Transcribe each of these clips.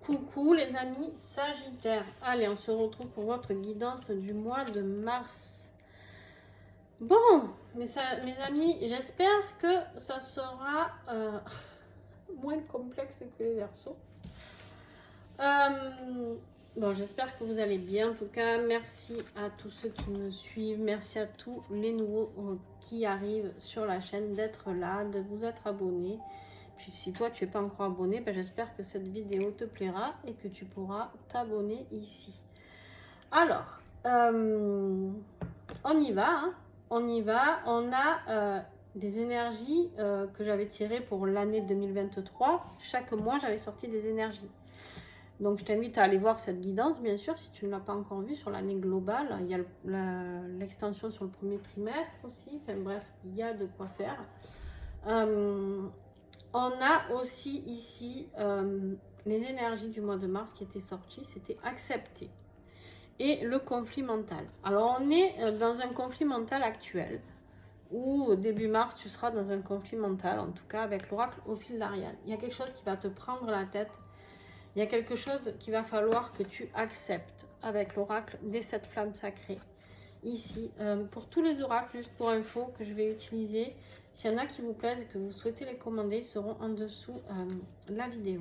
Coucou les amis Sagittaire. Allez, on se retrouve pour votre guidance du mois de mars. Bon, mes amis, j'espère que ça sera moins complexe que les Verseaux. Bon, j'espère que vous allez bien. En tout cas, merci à tous ceux qui me suivent. Merci à tous les nouveaux qui arrivent sur la chaîne d'être là, de vous être abonnés. Puis si toi tu n'es pas encore abonné, ben, j'espère que cette vidéo te plaira et que tu pourras t'abonner ici. Alors, on y va, hein. On y va. On a des énergies que j'avais tirées pour l'année 2023. Chaque mois, j'avais sorti des énergies. Donc, je t'invite à aller voir cette guidance, bien sûr, si tu ne l'as pas encore vue sur l'année globale. Il y a l'extension sur le premier trimestre aussi. Enfin bref, il y a de quoi faire. On a aussi ici les énergies du mois de mars qui étaient sorties, c'était accepter. Et le conflit mental. Alors on est dans un conflit mental actuel, ou début mars tu seras dans un conflit mental, en tout cas avec l'oracle au fil d'Ariane. Il y a quelque chose qui va te prendre la tête, il y a quelque chose qu'il va falloir que tu acceptes avec l'oracle des 7 flammes sacrées. Ici, pour tous les oracles, juste pour info, que je vais utiliser, s'il y en a qui vous plaisent et que vous souhaitez les commander, ils seront en dessous la vidéo.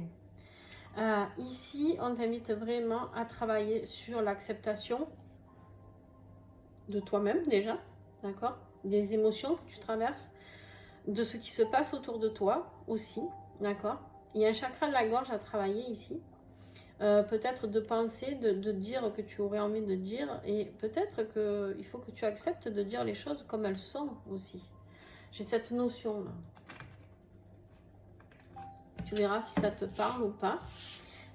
Ici, on t'invite vraiment à travailler sur l'acceptation de toi-même déjà, d'accord? Des émotions que tu traverses, de ce qui se passe autour de toi aussi, d'accord? Il y a un chakra de la gorge à travailler ici. Peut-être de penser, de dire que tu aurais envie de dire, et peut-être qu'il faut que tu acceptes de dire les choses comme elles sont aussi. J'ai cette notion là. Tu verras si ça te parle ou pas.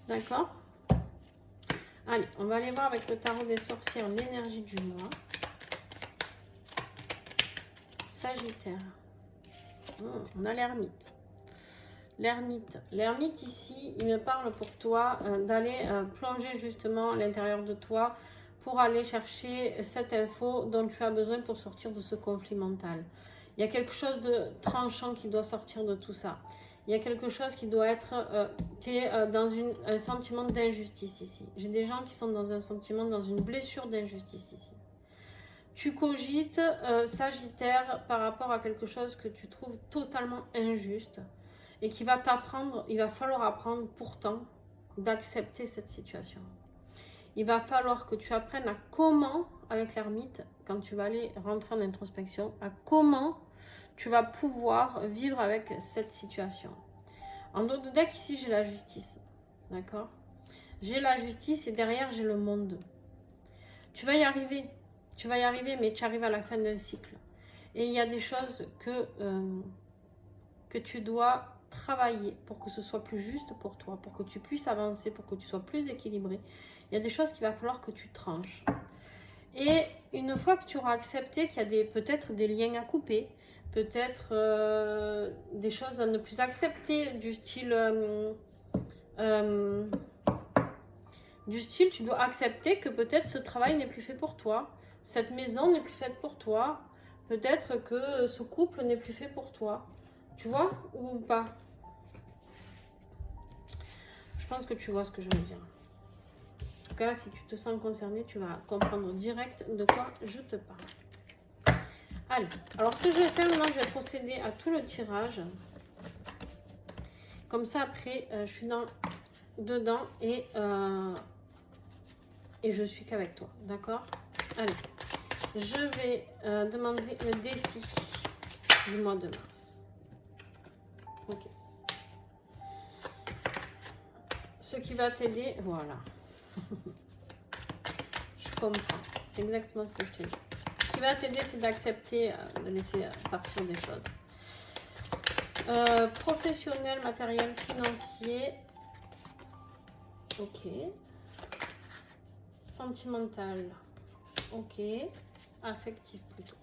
D'accord? Allez, on va aller voir avec le tarot des sorcières l'énergie du mois. Sagittaire. On a l'ermite. L'ermite ici, il me parle pour toi d'aller plonger justement à l'intérieur de toi pour aller chercher cette info dont tu as besoin pour sortir de ce conflit mental. Il y a quelque chose de tranchant qui doit sortir de tout ça. Il y a quelque chose qui doit être... tu es dans un sentiment d'injustice ici. J'ai des gens qui sont dans un sentiment, dans une blessure d'injustice ici. Tu cogites, Sagittaire, par rapport à quelque chose que tu trouves totalement injuste. Et qui va t'apprendre, il va falloir apprendre pourtant d'accepter cette situation. Il va falloir que tu apprennes à comment, avec l'ermite, quand tu vas aller rentrer en introspection, à comment tu vas pouvoir vivre avec cette situation. En dos de deck, ici, j'ai la justice. D'accord? J'ai la justice et derrière, j'ai le monde. Tu vas y arriver. Tu vas y arriver, mais tu arrives à la fin d'un cycle. Et il y a des choses que tu dois travailler pour que ce soit plus juste pour toi, pour que tu puisses avancer, pour que tu sois plus équilibré. Il y a des choses qu'il va falloir que tu tranches. Et une fois que tu auras accepté qu'il y a peut-être des liens à couper, peut-être des choses à ne plus accepter, du style tu dois accepter que peut-être ce travail n'est plus fait pour toi, cette maison n'est plus faite pour toi, peut-être que ce couple n'est plus fait pour toi. Tu vois ou pas? Je pense que tu vois ce que je veux dire. En tout cas, si tu te sens concerné, tu vas comprendre direct de quoi je te parle. Allez, alors ce que je vais faire maintenant, je vais procéder à tout le tirage. Comme ça, après, je suis dedans et je suis qu'avec toi. D'accord? Allez, je vais demander le défi du mois de mars. Ok. Ce qui va t'aider, voilà. Je comprends. C'est exactement ce que je te dis. Ce qui va t'aider, c'est d'accepter, de laisser partir des choses. Professionnel, matériel, financier. Ok. Sentimental. Ok. Affectif plutôt.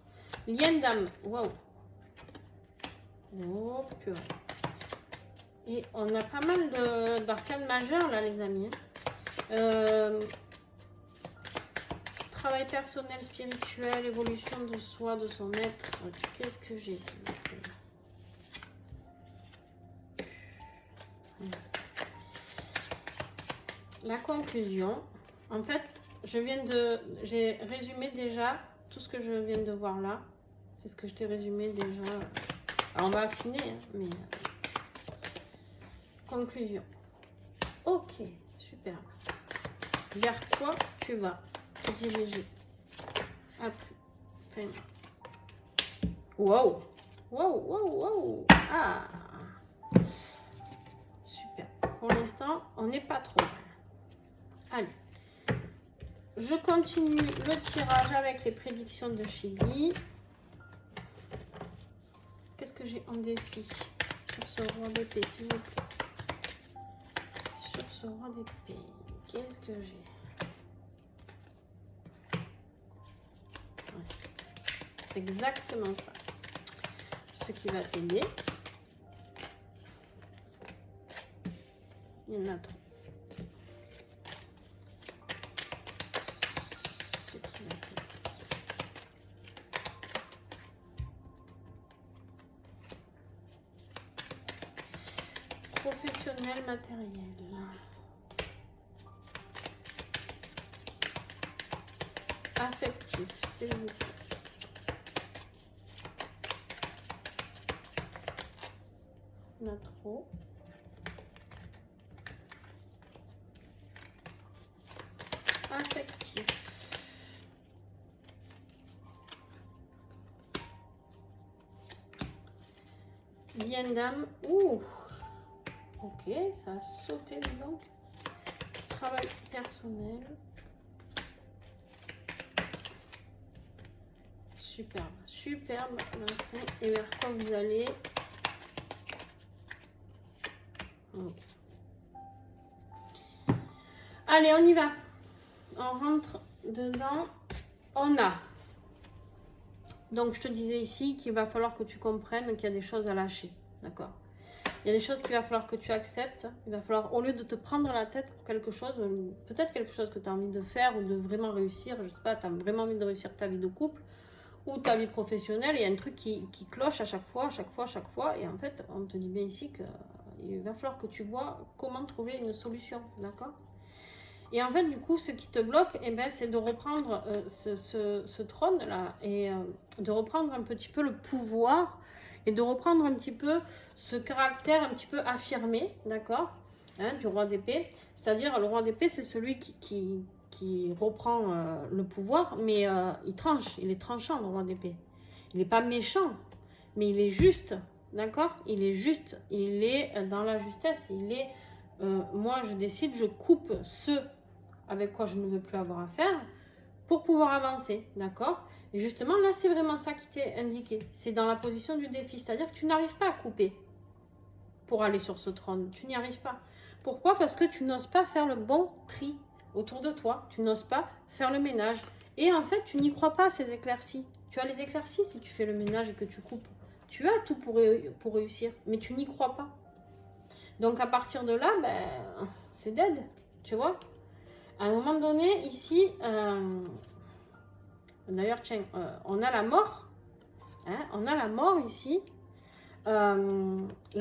Lien d'âme. Waouh. Oh, purée. Et on a pas mal d'arcanes majeures là, les amis. Travail personnel, spirituel, évolution de soi, de son être. Qu'est-ce que j'ai ici? la conclusion. En fait, j'ai résumé déjà tout ce que je viens de voir là. C'est ce que je t'ai résumé déjà. Alors, on va affiner, hein, mais... Conclusion. Ok, super. Vers quoi tu vas te diriger après fin mars? Wow! Wow, wow, wow! Ah! Super. Pour l'instant, on n'est pas trop mal. Allez. Je continue le tirage avec les prédictions de Chibi. Qu'est-ce que j'ai en défi sur ce roi d'épée, s'il vous plaît? Sur ce roi d'épée, qu'est-ce que j'ai? Ouais. C'est exactement ça. Ce qui va t'aider. Il y en a trop. Ce qui va t'aider. Professionnel, matériel. Affectif, s'il vous plaît. Il y en a trop. Affectif. Bien d'âme. Ouh. Ok, ça a sauté donc. Travail personnel. Superbe, superbe. Et vers quoi vous allez? Okay. Allez, on y va. On rentre dedans. On a. Donc, je te disais ici qu'il va falloir que tu comprennes qu'il y a des choses à lâcher. D'accord? Il y a des choses qu'il va falloir que tu acceptes. Il va falloir, au lieu de te prendre la tête pour quelque chose, peut-être quelque chose que tu as envie de faire ou de vraiment réussir, je ne sais pas, tu as vraiment envie de réussir ta vie de couple ou ta vie professionnelle, il y a un truc qui cloche à chaque fois, et en fait, on te dit bien ici qu'il va falloir que tu vois comment trouver une solution, d'accord? Et en fait, du coup, ce qui te bloque, eh ben, c'est de reprendre ce trône-là et de reprendre un petit peu le pouvoir et de reprendre un petit peu ce caractère un petit peu affirmé, d'accord, hein, du roi d'épée. C'est-à-dire, le roi d'épée, c'est celui qui reprend le pouvoir, mais il tranche, il est tranchant, le roi d'épée. Il n'est pas méchant, mais il est juste, d'accord? Il est juste, il est dans la justesse, il est, moi je décide, je coupe ce avec quoi je ne veux plus avoir affaire pour pouvoir avancer, d'accord? Et justement, là, c'est vraiment ça qui t'est indiqué. C'est dans la position du défi, c'est-à-dire que tu n'arrives pas à couper pour aller sur ce trône. Tu n'y arrives pas. Pourquoi? Parce que tu n'oses pas faire le bon tri autour de toi. Tu n'oses pas faire le ménage. Et en fait, tu n'y crois pas, ces éclaircies. Tu as les éclaircies si tu fais le ménage et que tu coupes. Tu as tout pour réussir, mais tu n'y crois pas. Donc, à partir de là, ben, c'est dead, tu vois. À un moment donné, ici, d'ailleurs, tiens, on a la mort. Hein, on a la mort ici. La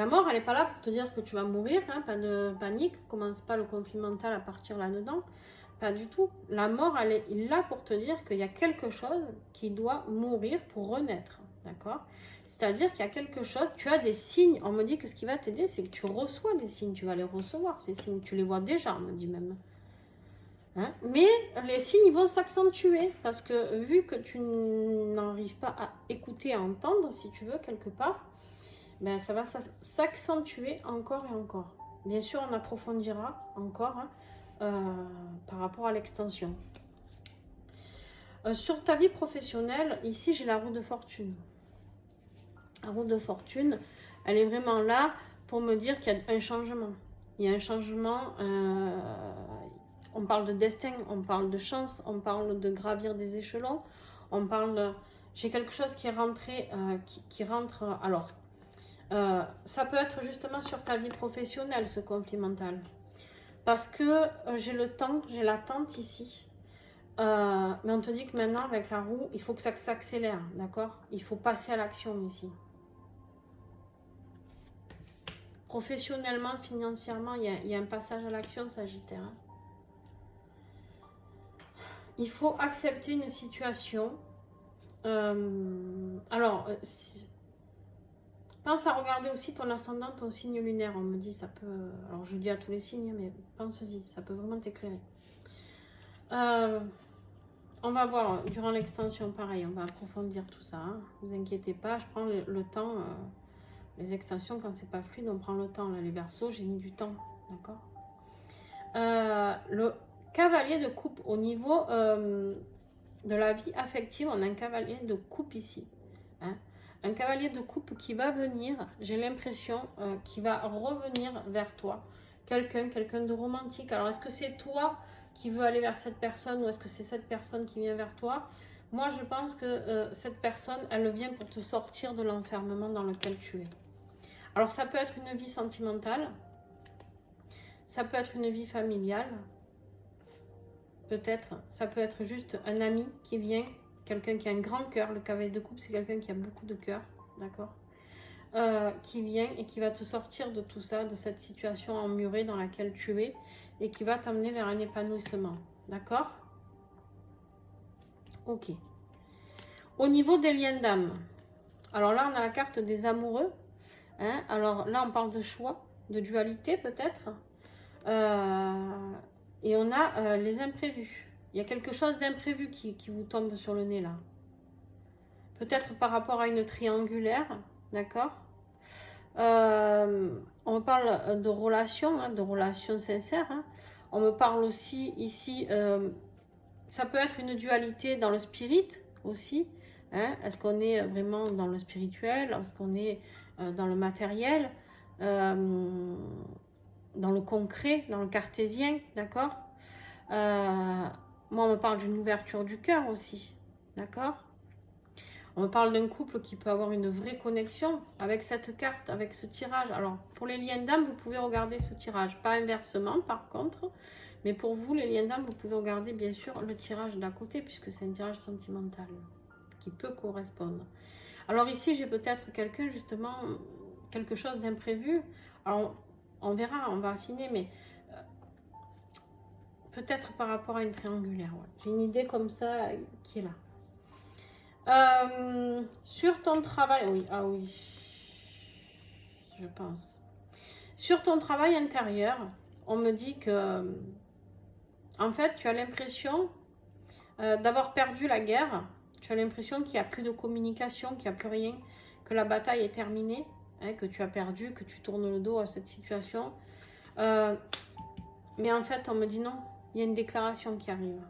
mort, elle n'est pas là pour te dire que tu vas mourir, hein, pas de panique, commence pas le conflit mental à partir là-dedans, pas du tout. La mort, elle est là pour te dire qu'il y a quelque chose qui doit mourir pour renaître, d'accord? C'est-à-dire qu'il y a quelque chose, tu as des signes, on me dit que ce qui va t'aider, c'est que tu reçois des signes, tu vas les recevoir, ces signes, tu les vois déjà, on me dit même. Hein? Mais les signes ils vont s'accentuer parce que vu que tu n'arrives pas à écouter, à entendre, si tu veux, quelque part, ben, ça va s'accentuer encore et encore. Bien sûr, on approfondira encore hein, par rapport à l'extension. Sur ta vie professionnelle, ici j'ai la roue de fortune. La roue de fortune, elle est vraiment là pour me dire qu'il y a un changement. Il y a un changement, on parle de destin, on parle de chance, on parle de gravir des échelons, on parle... J'ai quelque chose qui est rentré, qui rentre... Alors, ça peut être justement sur ta vie professionnelle, ce conflit mental. Parce que j'ai le temps, j'ai l'attente ici. Mais on te dit que maintenant, avec la roue, il faut que ça s'accélère, d'accord? Il faut passer à l'action ici. Professionnellement, financièrement, il y a un passage à l'action, Sagittaire. Hein. il faut accepter une situation. Pense à regarder aussi ton ascendant, ton signe lunaire. On me dit ça peut... Alors je dis à tous les signes, mais pense-y, ça peut vraiment t'éclairer. On va voir durant l'extension, pareil, on va approfondir tout ça. Hein. Ne vous inquiétez pas, je prends le temps. Les extensions, quand c'est pas fluide, on prend le temps. Là, les Verseaux, j'ai mis du temps, d'accord. Le cavalier de coupe au niveau de la vie affective, on a un cavalier de coupe ici. Hein. Un cavalier de coupe qui va venir, j'ai l'impression, qui va revenir vers toi. Quelqu'un de romantique. Alors, est-ce que c'est toi qui veux aller vers cette personne ou est-ce que c'est cette personne qui vient vers toi? Moi, je pense que cette personne, elle vient pour te sortir de l'enfermement dans lequel tu es. Alors, ça peut être une vie sentimentale. Ça peut être une vie familiale. Peut-être. Ça peut être juste un ami qui vient. Quelqu'un qui a un grand cœur. Le cavalier de coupe, c'est quelqu'un qui a beaucoup de cœur. D'accord, qui vient et qui va te sortir de tout ça, de cette situation emmurée dans laquelle tu es et qui va t'amener vers un épanouissement. D'accord? Ok. Au niveau des liens d'âme, alors là, on a la carte des amoureux. Hein? Alors là, on parle de choix, de dualité peut-être. Et on a les imprévus. Il y a quelque chose d'imprévu qui vous tombe sur le nez là. Peut-être par rapport à une triangulaire, d'accord. On parle de relations, hein, de relations sincères. Hein. On me parle aussi ici, ça peut être une dualité dans le spirit aussi. Hein. Est-ce qu'on est vraiment dans le spirituel? Est-ce qu'on est dans le matériel? Dans le concret, dans le cartésien, d'accord. Moi, on me parle d'une ouverture du cœur aussi, d'accord. On me parle d'un couple qui peut avoir une vraie connexion avec cette carte, avec ce tirage. Alors, pour les liens d'âme, vous pouvez regarder ce tirage. Pas inversement, par contre. Mais pour vous, les liens d'âme, vous pouvez regarder, bien sûr, le tirage d'à côté, puisque c'est un tirage sentimental qui peut correspondre. Alors ici, j'ai peut-être quelqu'un, justement, quelque chose d'imprévu. Alors, on verra, on va affiner, mais peut-être par rapport à une triangulaire. Ouais. J'ai une idée comme ça qui est là. Sur ton travail, oui, ah oui, je pense. Sur ton travail intérieur, on me dit que, en fait, tu as l'impression d'avoir perdu la guerre. Tu as l'impression qu'il n'y a plus de communication, qu'il n'y a plus rien, que la bataille est terminée, hein, que tu as perdu, que tu tournes le dos à cette situation. Mais en fait, on me dit non, il y a une déclaration qui arrive.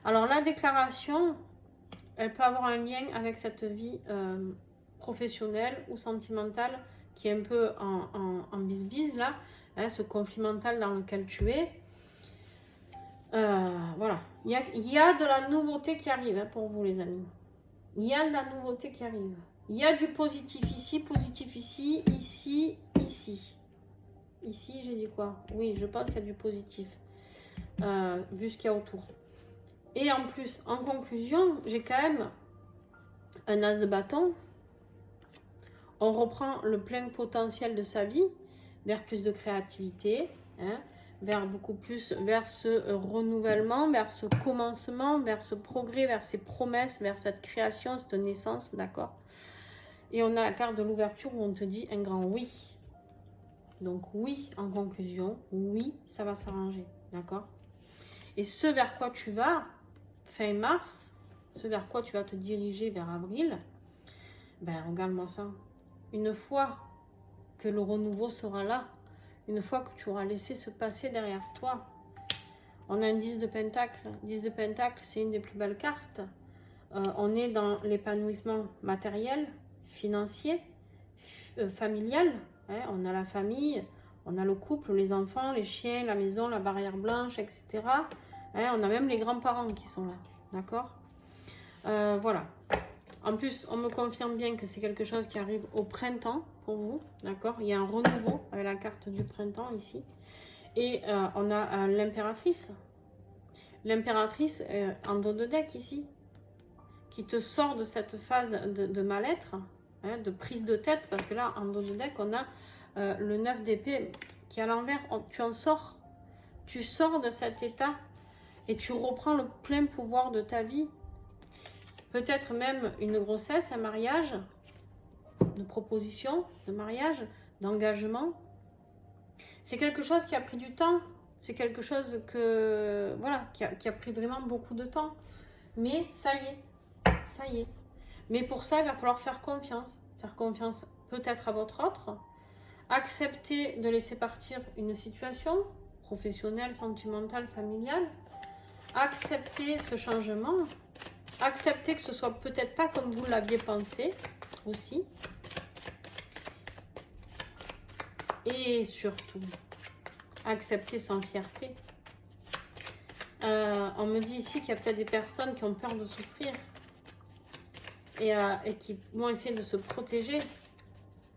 Alors, la déclaration, elle peut avoir un lien avec cette vie professionnelle ou sentimentale qui est un peu en bisbise là, hein, ce conflit mental dans lequel tu es. Voilà, il y a de la nouveauté qui arrive hein, pour vous les amis. Il y a de la nouveauté qui arrive. Il y a du positif ici, ici. Ici, j'ai dit quoi? Oui, je pense qu'il y a du positif, vu ce qu'il y a autour. Et en plus, en conclusion, j'ai quand même un as de bâton. On reprend le plein potentiel de sa vie vers plus de créativité, hein, vers beaucoup plus, vers ce renouvellement, vers ce commencement, vers ce progrès, vers ces promesses, vers cette création, cette naissance, d'accord. Et on a la carte de l'ouverture où on te dit un grand oui. Donc oui, en conclusion, oui, ça va s'arranger, d'accord. Et ce vers quoi tu vas, fin mars, ce vers quoi tu vas te diriger vers avril, ben regarde-moi ça. Une fois que le renouveau sera là, une fois que tu auras laissé se passer derrière toi, on a un 10 de pentacle. 10 de pentacle, c'est une des plus belles cartes. On est dans l'épanouissement matériel, financier, familial. Hein, on a la famille, on a le couple, les enfants, les chiens, la maison, la barrière blanche, etc. Hein, on a même les grands-parents qui sont là. D'accord, voilà. En plus, on me confirme bien que c'est quelque chose qui arrive au printemps pour vous. D'accord, il y a un renouveau avec la carte du printemps ici. Et on a l'impératrice. L'impératrice en dos de deck ici. Qui te sort de cette phase de mal-être, hein, de prise de tête. Parce que là, en dos de deck, on a le 9 d'épée qui est à l'envers. Tu en sors. Tu sors de cet état. et tu reprends le plein pouvoir de ta vie. Peut-être même une grossesse, un mariage, de proposition, de mariage, d'engagement. C'est quelque chose qui a pris du temps. C'est quelque chose que, voilà, qui a pris vraiment beaucoup de temps. Mais ça y est, ça y est. Mais pour ça, il va falloir faire confiance. Faire confiance peut-être à votre autre. Accepter de laisser partir une situation professionnelle, sentimentale, familiale. Accepter ce changement. Accepter que ce soit peut-être pas comme vous l'aviez pensé aussi. Et surtout, accepter sans fierté. On me dit ici qu'il y a peut-être des personnes qui ont peur de souffrir et qui vont essayer de se protéger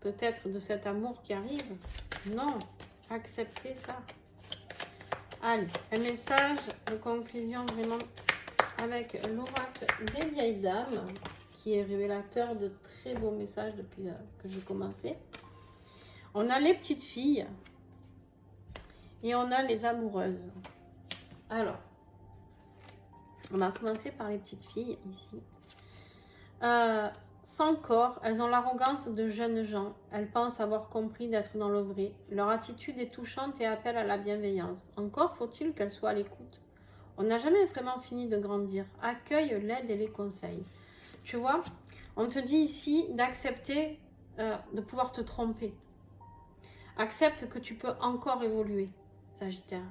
peut-être de cet amour qui arrive. Non, acceptez ça. Allez, un message de conclusion vraiment avec l'oracle des vieilles dames qui est révélateur de très beaux messages depuis que j'ai commencé. On a les petites filles et on a les amoureuses. Alors, on va commencer par les petites filles ici. Sans corps, elles ont l'arrogance de jeunes gens. Elles pensent avoir compris d'être dans le vrai. Leur attitude est touchante et appelle à la bienveillance. Encore faut-il qu'elles soient à l'écoute. On n'a jamais vraiment fini de grandir. Accueille l'aide et les conseils. Tu vois, on te dit ici d'accepter de pouvoir te tromper. Accepte que tu peux encore évoluer, Sagittaire.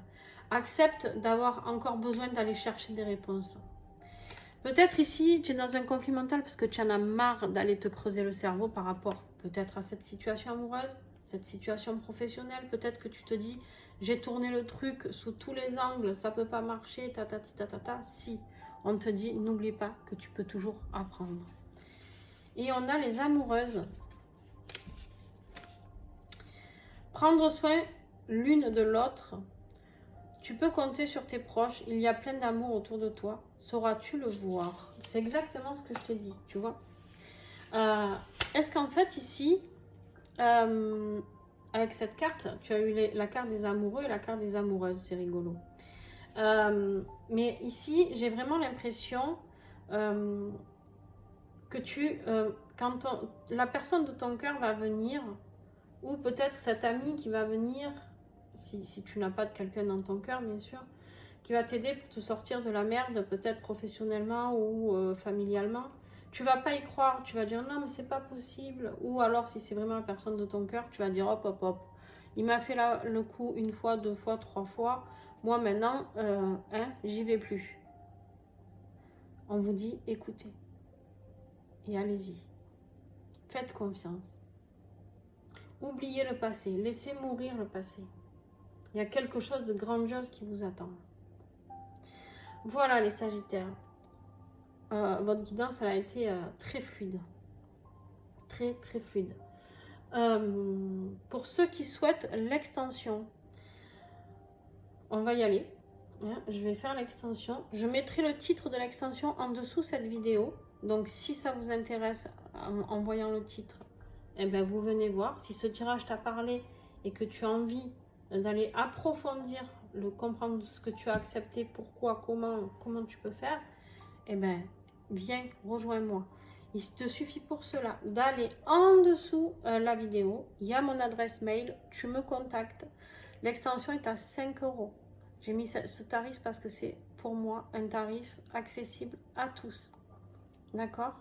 Accepte d'avoir encore besoin d'aller chercher des réponses. Peut-être ici, tu es dans un conflit mental parce que tu en as marre d'aller te creuser le cerveau par rapport peut-être à cette situation amoureuse, cette situation professionnelle. Peut-être que tu te dis, j'ai tourné le truc sous tous les angles, ça ne peut pas marcher, Si, on te dit, n'oublie pas que tu peux toujours apprendre. Et on a les amoureuses. Prendre soin l'une de l'autre. Tu peux compter sur tes proches. Il y a plein d'amour autour de toi. Sauras-tu le voir? C'est exactement ce que je t'ai dit, tu vois. Est-ce qu'en fait, ici, avec cette carte, tu as eu la carte des amoureux et la carte des amoureuses. C'est rigolo. Mais ici, j'ai vraiment l'impression que quand la personne de ton cœur va venir, ou peut-être cet ami qui va venir, si tu n'as pas de quelqu'un dans ton cœur, bien sûr, qui va t'aider pour te sortir de la merde, peut-être professionnellement ou familialement. Tu vas pas y croire, tu vas dire non mais c'est pas possible. Ou alors si c'est vraiment la personne de ton cœur, tu vas dire hop hop hop. Il m'a fait le coup une fois, deux fois, trois fois. Moi maintenant, j'y vais plus. On vous dit écoutez. Et allez-y. Faites confiance. Oubliez le passé. Laissez mourir le passé. Il y a quelque chose de grandiose qui vous attend. Voilà les Sagittaires. Votre guidance, elle a été très fluide. Très, très fluide. Pour ceux qui souhaitent l'extension, on va y aller. Je vais faire l'extension. Je mettrai le titre de l'extension en dessous cette vidéo. Donc, si ça vous intéresse, en voyant le titre, eh ben, vous venez voir. Si ce tirage t'a parlé et que tu as envie d'aller approfondir, comprendre ce que tu as accepté, pourquoi, comment tu peux faire, eh ben, viens, rejoins-moi. Il te suffit pour cela d'aller en dessous la vidéo. Il y a mon adresse mail, tu me contactes. L'extension est à 5 €. J'ai mis ce tarif parce que c'est pour moi un tarif accessible à tous. D'accord?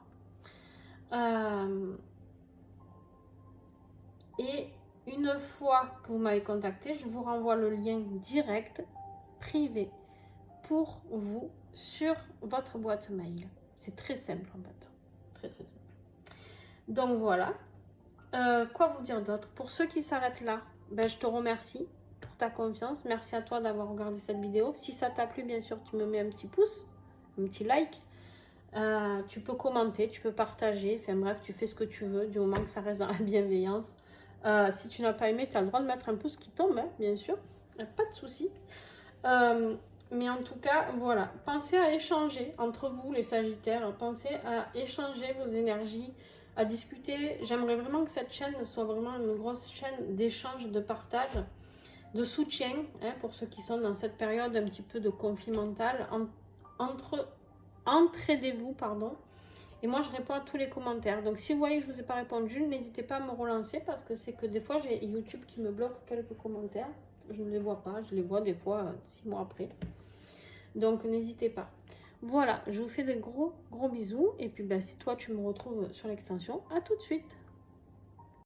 Et une fois que vous m'avez contacté, je vous renvoie le lien direct, privé, pour vous sur votre boîte mail. C'est très simple en fait. Très très simple. Donc voilà. Quoi vous dire d'autre? Pour ceux qui s'arrêtent là, ben, je te remercie pour ta confiance. Merci à toi d'avoir regardé cette vidéo. Si ça t'a plu, bien sûr, tu me mets un petit pouce, un petit like. Tu peux commenter, tu peux partager. Enfin bref, tu fais ce que tu veux du moment que ça reste dans la bienveillance. Si tu n'as pas aimé, tu as le droit de mettre un pouce qui tombe, hein, bien sûr. Pas de souci. Mais en tout cas, voilà. Pensez à échanger entre vous, les Sagittaires. Pensez à échanger vos énergies, à discuter. J'aimerais vraiment que cette chaîne soit vraiment une grosse chaîne d'échange, de partage. de soutien, hein, pour ceux qui sont dans cette période un petit peu de conflit mental. Entraidez-vous, pardon. Et moi, je réponds à tous les commentaires. Donc, si vous voyez que je ne vous ai pas répondu, n'hésitez pas à me relancer parce que c'est que des fois, j'ai YouTube qui me bloque quelques commentaires. Je ne les vois pas. Je les vois des fois 6 mois après. Donc, n'hésitez pas. Voilà, je vous fais de gros bisous. Et puis, ben, si toi, tu me retrouves sur l'extension, à tout de suite.